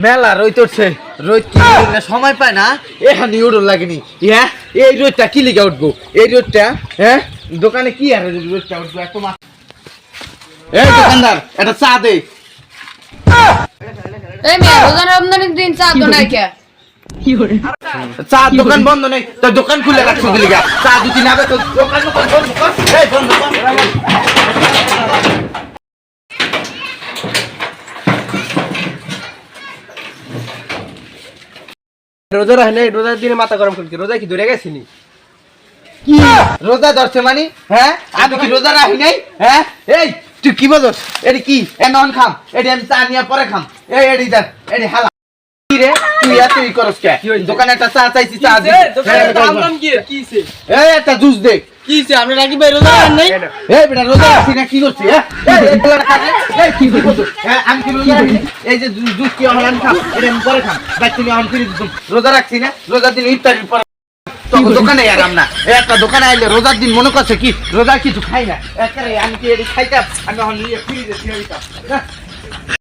মেলা রোদ উঠছে, রোদ কি সময় পায় না, এখানে উড়ো লাগেনি। হ্যাঁ, এই রোদটা কি লিখে উঠবো? এই রোদটা হ্যাঁ দোকানে কি আর রোদটা উঠবো? এত মাছ। এই দোকানদার, একটা চা দে। এই মেয়ে রোজার রমজানের দিন চা তো নাই কে? চা দোকান বন্ধ নেই, তোর দোকান খুলে রাখছো কি লিগা? চা দুটি না তো দোকান বন্ধ কর। এই বন্ধ কর। রোজা রাখলে রোজার দিনে মাথা গরম করছি। রোজা কি ধরে গেছিনি? কি রোজা ধরছে মানে? হ্যাঁ, আমি কি রোজা রাখি নাই? হ্যাঁ, এই তুই কি বলছ? এটি কি এমন খাম? এটি আমি চা নিয়ে পরে খাম। এই এটি দেখ, এটি হালা কি রে? তুই এতই করস কে? দোকানে একটা চা চাইছি, চা দে। এই একটা জুস দে। আপনি নাকি ভাই রোজা রাখেন নাই? এই বেটা রোজা রাখছি না, কি করছিস? হ্যাঁ, এই পোলাটা খাবে। এই কি করছিস? হ্যাঁ, আমি কি রোজা রাখি? এই যে জুস কি আমি খাম, এটা আমি পরে খাম। ভাই তুমি আমি ফিরে দিতাম। রোজা রাখছি না, রোজার দিন ইফতারের পর তখন দোকানে এলাম না। একটা দোকানে আইলে রোজার দিন মনে করছে কি রোজা কিছু খাই না। একেবারে আমি কি এটি খাইতাম, আমি ফিরে দিতাম।